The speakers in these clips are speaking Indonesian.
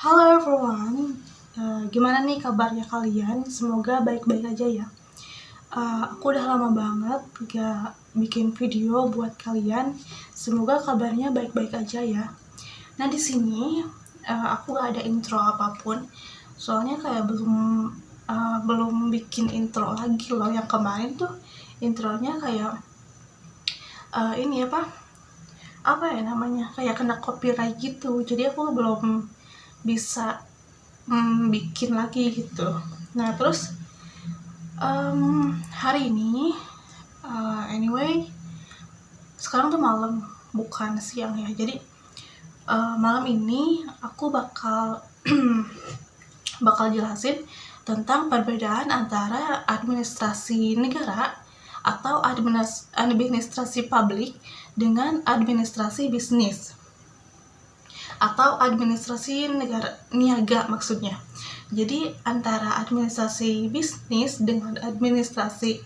Halo everyone, gimana nih kabarnya kalian? Semoga baik-baik aja ya. Aku udah lama banget gak bikin video buat kalian. Semoga kabarnya baik-baik aja ya. Nah di sini aku gak ada intro apapun, soalnya kayak belum bikin intro lagi loh. Yang kemarin tuh intronya kayak ini apa ya namanya, kayak kena copyright gitu. Jadi aku belum bisa bikin lagi gitu. Nah terus hari ini anyway sekarang tuh malam bukan siang ya, jadi malam ini aku bakal jelasin tentang perbedaan antara administrasi negara atau administrasi publik dengan administrasi bisnis atau administrasi negara niaga maksudnya. Jadi antara administrasi bisnis dengan administrasi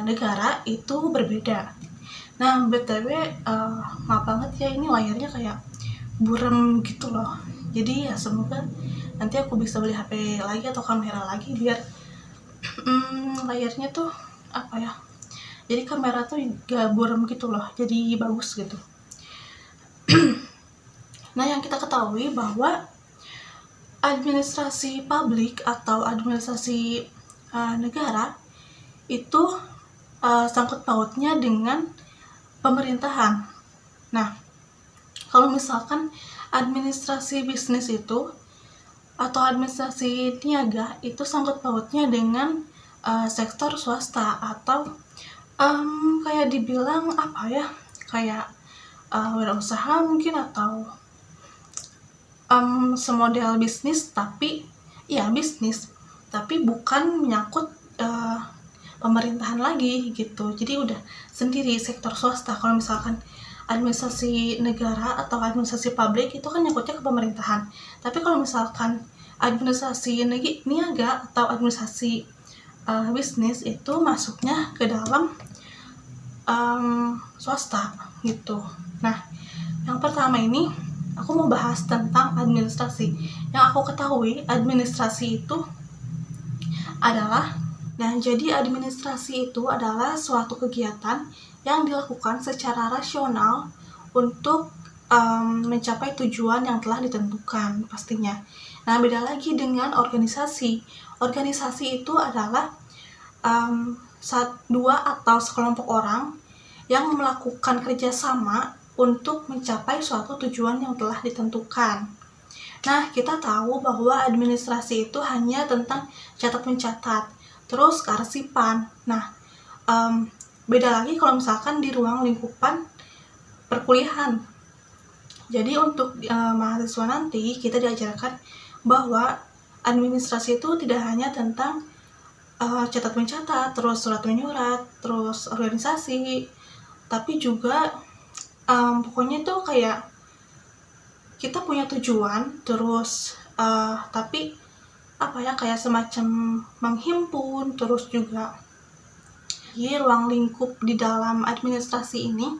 negara itu berbeda. Nah btw maaf banget ya, ini layarnya kayak buram gitu loh. Jadi ya semoga nanti aku bisa beli HP lagi atau kamera lagi biar layarnya tuh apa ya, jadi kamera tuh gak buram gitu loh, jadi bagus gitu. Nah yang kita ketahui bahwa administrasi publik atau administrasi negara itu sangkut pautnya dengan pemerintahan. Nah, kalau misalkan administrasi bisnis itu atau administrasi niaga itu sangkut pautnya dengan sektor swasta atau kayak dibilang apa ya, kayak wirausaha mungkin, atau semodel bisnis, tapi ya bisnis tapi bukan menyangkut pemerintahan lagi gitu. Jadi udah sendiri sektor swasta. Kalau misalkan administrasi negara atau administrasi publik itu kan nyangkutnya ke pemerintahan, tapi kalau misalkan administrasi niaga atau administrasi bisnis itu masuknya ke dalam swasta gitu. Nah yang pertama ini aku mau bahas tentang administrasi. Yang aku ketahui administrasi itu adalah, jadi administrasi itu adalah suatu kegiatan yang dilakukan secara rasional untuk mencapai tujuan yang telah ditentukan pastinya. Nah beda lagi dengan organisasi. Organisasi itu adalah dua atau sekelompok orang yang melakukan kerjasama untuk mencapai suatu tujuan yang telah ditentukan. Nah, kita tahu bahwa administrasi itu hanya tentang catat-mencatat, terus kearsipan. Nah, beda lagi kalau misalkan di ruang lingkupan perkuliahan. Jadi untuk mahasiswa nanti kita diajarkan bahwa administrasi itu tidak hanya tentang catat-mencatat, terus surat menyurat, terus organisasi, tapi juga pokoknya itu kayak kita punya tujuan, terus tapi apa ya, kayak semacam menghimpun, terus juga di ruang lingkup di dalam administrasi ini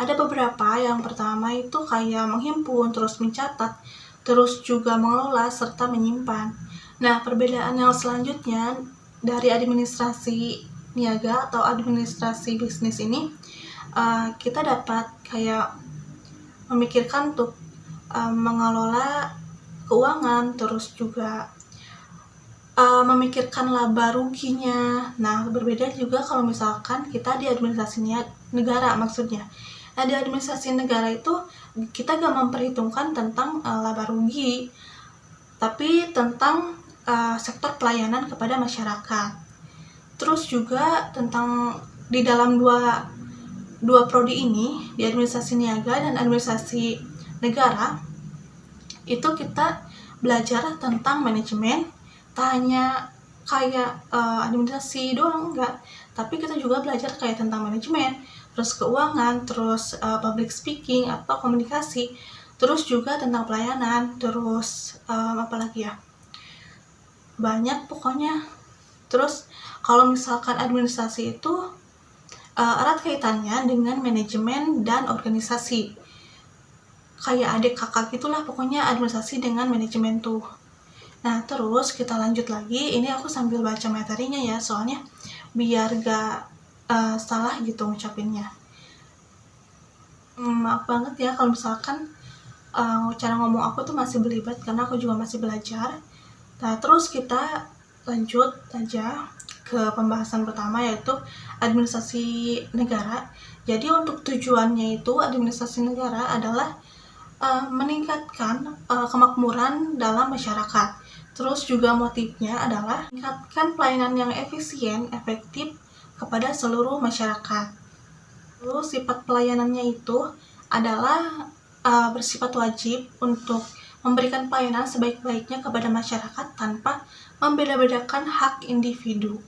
ada beberapa. Yang pertama itu kayak menghimpun, terus mencatat, terus juga mengelola serta menyimpan. Nah perbedaan yang selanjutnya dari administrasi niaga atau administrasi bisnis ini, kita dapat kayak memikirkan untuk mengelola keuangan, terus juga memikirkan laba ruginya. Nah berbeda juga kalau misalkan kita di administrasi negara maksudnya. Nah di administrasi negara itu kita gak memperhitungkan tentang laba rugi, tapi tentang sektor pelayanan kepada masyarakat. Terus juga tentang di dalam dua prodi ini, di administrasi niaga dan administrasi negara, itu kita belajar tentang manajemen. Tak hanya kayak administrasi doang, enggak, tapi kita juga belajar kayak tentang manajemen, terus keuangan, terus public speaking atau komunikasi, terus juga tentang pelayanan, terus apalagi ya, banyak pokoknya. Terus kalau misalkan administrasi itu erat kaitannya dengan manajemen dan organisasi. kayak adik kakak gitulah pokoknya administrasi dengan manajemen tuh. Nah terus kita lanjut lagi, ini aku sambil baca materinya ya soalnya biar gak salah gitu ngucapinnya. Maaf banget ya kalau misalkan cara ngomong aku tuh masih belibet karena aku juga masih belajar. Nah terus kita lanjut aja ke pembahasan pertama yaitu administrasi negara. Jadi untuk tujuannya itu administrasi negara adalah meningkatkan kemakmuran dalam masyarakat. Terus juga motifnya adalah meningkatkan pelayanan yang efisien, efektif kepada seluruh masyarakat. Terus sifat pelayanannya itu adalah bersifat wajib untuk memberikan pelayanan sebaik-baiknya kepada masyarakat tanpa membeda-bedakan hak individu.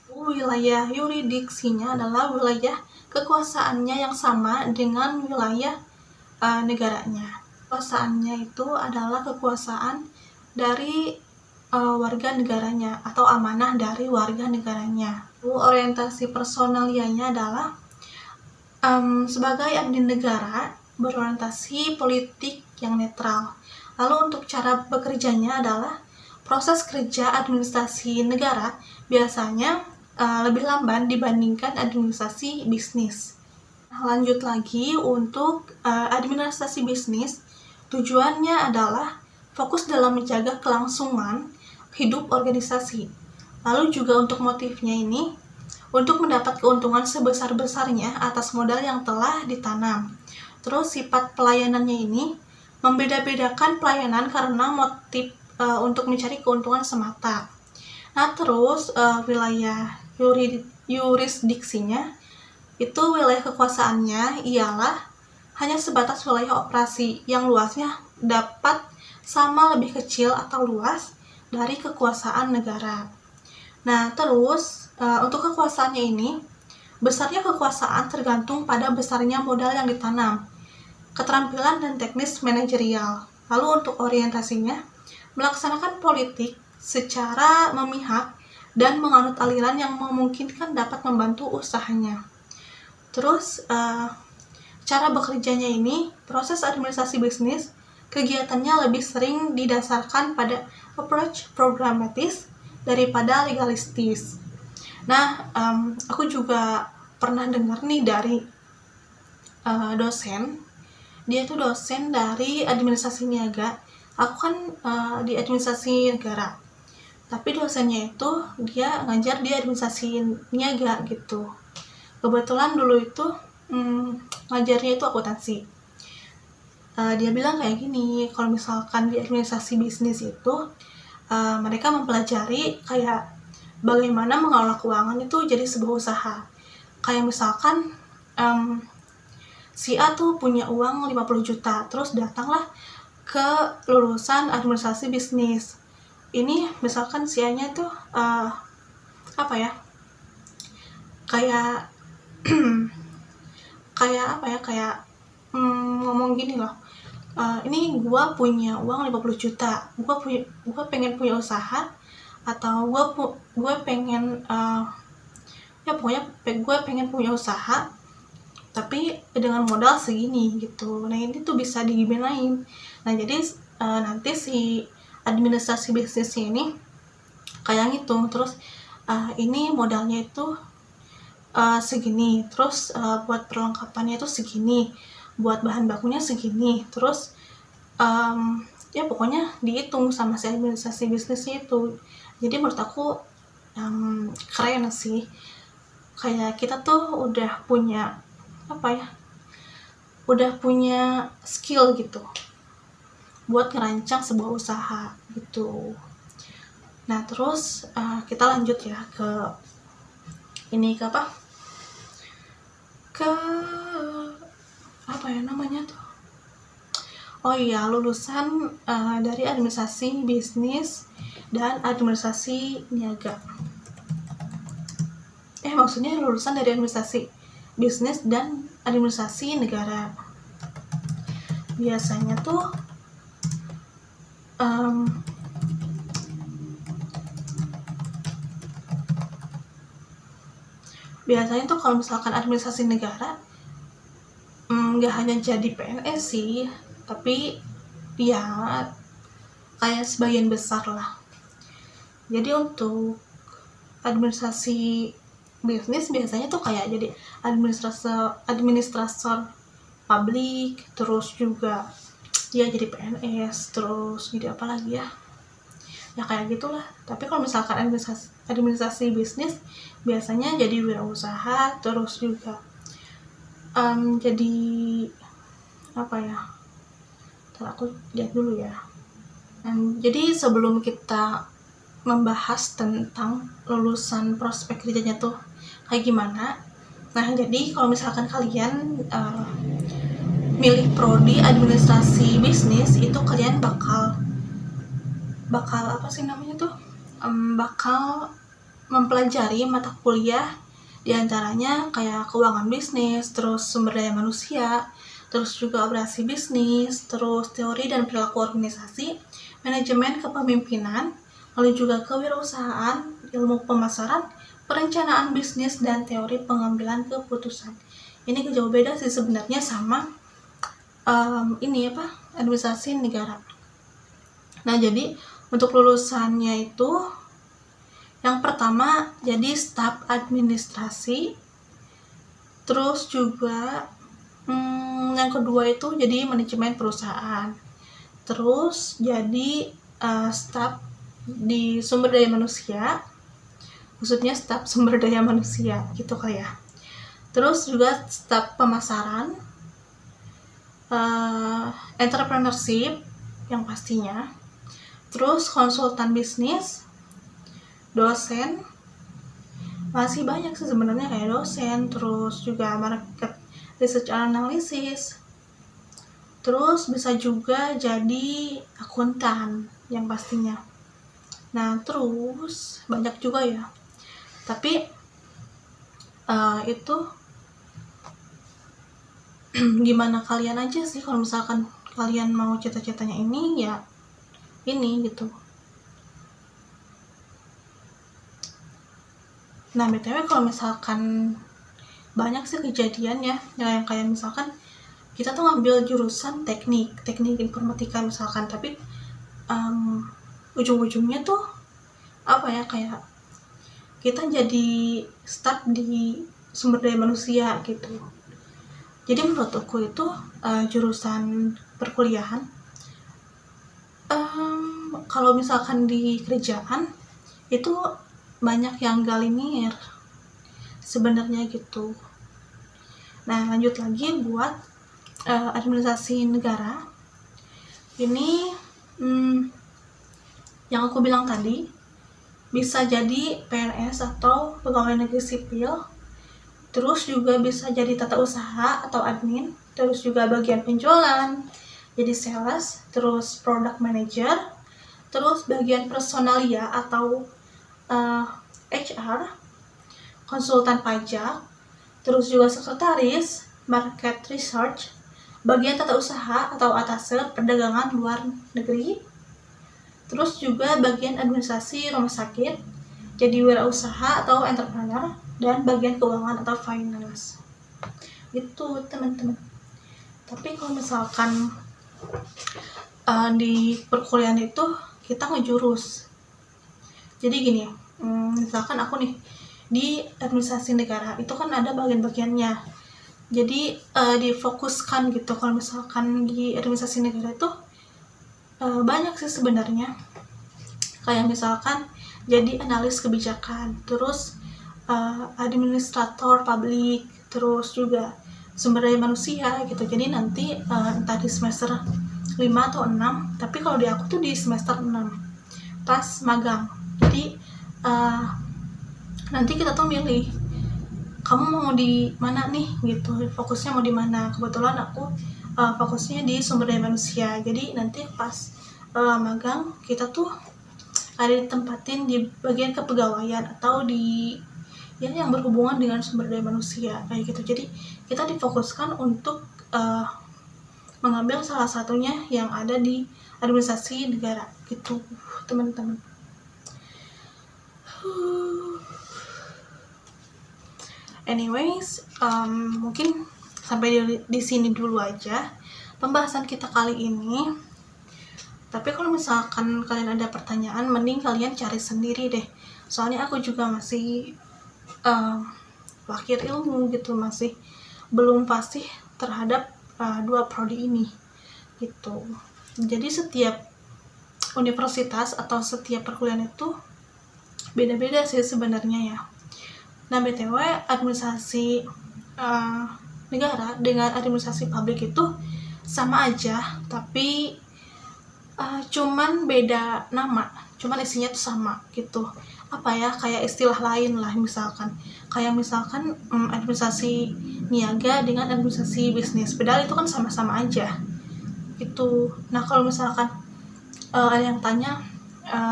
Wilayah yurisdiksinya adalah wilayah kekuasaannya yang sama dengan wilayah negaranya. Kekuasaannya itu adalah kekuasaan dari warga negaranya atau amanah dari warga negaranya. Orientasi personalianya adalah sebagai abdi negara berorientasi politik yang netral. Lalu untuk cara bekerjanya adalah proses kerja administrasi negara biasanya lebih lamban dibandingkan administrasi bisnis. Lanjut lagi untuk administrasi bisnis, tujuannya adalah fokus dalam menjaga kelangsungan hidup organisasi. Lalu juga untuk motifnya ini, untuk mendapat keuntungan sebesar-besarnya atas modal yang telah ditanam. Terus sifat pelayanannya ini membeda-bedakan pelayanan karena motif untuk mencari keuntungan semata. Nah terus wilayah yurisdiksinya itu wilayah kekuasaannya ialah hanya sebatas wilayah operasi yang luasnya dapat sama lebih kecil atau luas dari kekuasaan negara. Nah terus untuk kekuasaannya ini, besarnya kekuasaan tergantung pada besarnya modal yang ditanam, keterampilan dan teknis manajerial. Lalu untuk orientasinya, melaksanakan politik secara memihak dan menganut aliran yang memungkinkan dapat membantu usahanya. Terus cara bekerjanya ini, proses administrasi bisnis, kegiatannya lebih sering didasarkan pada approach programatis daripada legalistis. Nah, aku juga pernah dengar nih dari dosen, dia tuh dosen dari administrasi niaga. Aku kan di administrasi negara, tapi dosennya itu dia ngajar di administrasi niaga gitu. Kebetulan dulu itu ngajarnya itu akuntansi. Dia bilang kayak gini, kalau misalkan di administrasi bisnis itu mereka mempelajari kayak bagaimana mengelola keuangan itu jadi sebuah usaha. Kayak misalkan si A tuh punya uang 50 juta, terus datanglah ke lulusan administrasi bisnis. Ini misalkan si A-nya tuh ngomong gini loh, ini gua punya uang 50 juta, gua pengen punya usaha, atau gua pengen gue pengen punya usaha tapi dengan modal segini gitu. Nah ini tuh bisa digimanain. Nah jadi nanti si administrasi bisnisnya ini kayak ngitung, terus ini modalnya itu segini, terus buat perlengkapannya itu segini, buat bahan bakunya segini, terus ya pokoknya dihitung sama si administrasi bisnisnya itu. Jadi menurut aku keren sih, kayak kita tuh udah punya skill gitu buat ngerancang sebuah usaha gitu. Nah terus kita lanjut ya ke lulusan dari administrasi bisnis dan administrasi niaga. Maksudnya lulusan dari administrasi bisnis dan administrasi negara. Biasanya tuh kalau misalkan administrasi negara nggak hanya jadi PNS sih, tapi ya kayak sebagian besar lah. Jadi untuk administrasi bisnis biasanya tuh kayak jadi administrator publik, terus juga dia jadi PNS, terus jadi apa lagi ya kayak gitulah. Tapi kalau misalkan administrasi bisnis biasanya jadi wirausaha, terus juga jadi apa ya, ntar aku lihat dulu ya. Jadi sebelum kita membahas tentang lulusan prospek kerjanya tuh kayak gimana, nah jadi kalau misalkan kalian milih prodi administrasi bisnis itu kalian bakal apa sih namanya tuh, bakal mempelajari mata kuliah diantaranya kayak keuangan bisnis, terus sumber daya manusia, terus juga operasi bisnis, terus teori dan perilaku organisasi, manajemen kepemimpinan, lalu juga kewirausahaan, ilmu pemasaran, perencanaan bisnis, dan teori pengambilan keputusan. Ini jauh beda sih sebenarnya sama administrasi negara. Nah jadi untuk lulusannya itu yang pertama jadi staf administrasi, terus juga yang kedua itu jadi manajemen perusahaan, terus jadi staf di sumber daya manusia, maksudnya staf sumber daya manusia gitu kayak. Terus juga staf pemasaran, entrepreneurship yang pastinya, terus konsultan bisnis, dosen, masih banyak sih sebenarnya kayak dosen, terus juga market research analysis, terus bisa juga jadi akuntan yang pastinya. Nah terus banyak juga ya, tapi itu gimana kalian aja sih, kalau misalkan kalian mau cita-citanya ini ya ini gitu. Nah BTW kalau misalkan banyak sih kejadian ya yang kayak misalkan kita tuh ngambil jurusan teknik informatika misalkan, tapi ujung-ujungnya tuh apa ya, kayak kita jadi start di sumber daya manusia gitu. Jadi menurut aku itu jurusan perkuliahan kalau misalkan di kerjaan itu banyak yang gak linear sebenarnya gitu. Nah lanjut lagi buat administrasi negara ini, yang aku bilang tadi bisa jadi PNS atau pegawai negeri sipil, terus juga bisa jadi tata usaha atau admin, terus juga bagian penjualan jadi sales, terus product manager, terus bagian personalia atau HR, konsultan pajak, terus juga sekretaris, market research, bagian tata usaha atau atase perdagangan luar negeri, terus juga bagian administrasi rumah sakit, jadi wirausaha atau entrepreneur, dan bagian keuangan atau finance. Itu teman-teman. Tapi kalau misalkan di perkuliahan itu kita ngejurus. Jadi gini, misalkan aku nih di administrasi negara itu kan ada bagian-bagiannya. Jadi difokuskan gitu. Kalau misalkan di administrasi negara itu banyak sih sebenarnya. Kayak misalkan jadi analis kebijakan, terus administrator publik, terus juga sumber daya manusia gitu. Jadi nanti entah di semester 5 atau 6, tapi kalau di aku tuh di semester 6 pas magang. Jadi nanti kita tuh milih kamu mau di mana nih gitu, fokusnya mau di mana. Kebetulan aku fokusnya di sumber daya manusia, jadi nanti pas magang kita tuh ada ditempatin di bagian kepegawaian atau di yang berhubungan dengan sumber daya manusia kayak gitu. Jadi kita difokuskan untuk mengambil salah satunya yang ada di administrasi negara gitu teman-teman. Anyways, mungkin sampai di sini dulu aja. pembahasan kita kali ini. Tapi kalau misalkan kalian ada pertanyaan, mending kalian cari sendiri deh. Soalnya aku juga masih wakil ilmu gitu, masih belum pasti terhadap dua prodi ini gitu. Jadi setiap universitas atau setiap perkuliahan itu beda-beda sih sebenarnya ya. Nah, BTW administrasi negara dengan administrasi publik itu sama aja, tapi cuman beda nama, cuman isinya tuh sama gitu. Apa ya, kayak istilah lain lah, misalkan administrasi niaga dengan administrasi bisnis, padahal itu kan sama-sama aja gitu. Nah, kalau misalkan ada yang tanya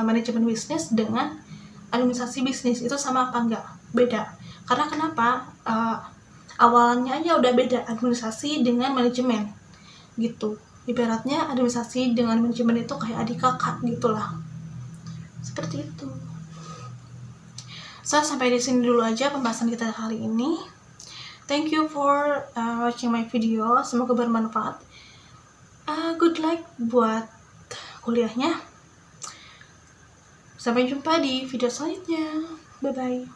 manajemen bisnis dengan administrasi bisnis itu sama apa enggak? Beda. Karena kenapa? Awalnya aja udah beda, administrasi dengan manajemen gitu. Ibaratnya administrasi dengan manajemen itu kayak adik kakak gitulah. Seperti itu. So, sampai di sini dulu aja pembahasan kita kali ini. Thank you for watching my video. Semoga bermanfaat. Good luck buat kuliahnya. Sampai jumpa di video selanjutnya. Bye-bye.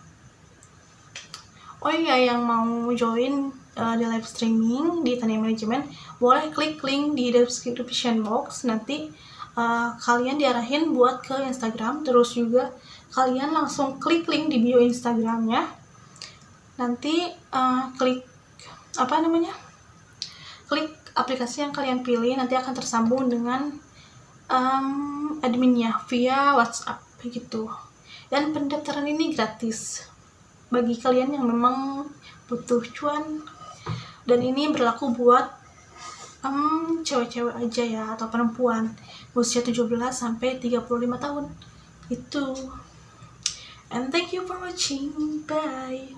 Oh iya, yang mau join di live streaming di Tani Manajemen, boleh klik link di description box. Nanti kalian diarahin buat ke Instagram. Terus juga kalian langsung klik link di bio Instagramnya. Nanti klik klik aplikasi yang kalian pilih. Nanti akan tersambung dengan adminnya via WhatsApp begitu. Dan pendaftaran ini gratis bagi kalian yang memang butuh cuan, dan ini berlaku buat cewek-cewek aja ya, atau perempuan usia 17 sampai 35 tahun itu. And thank you for watching. Bye.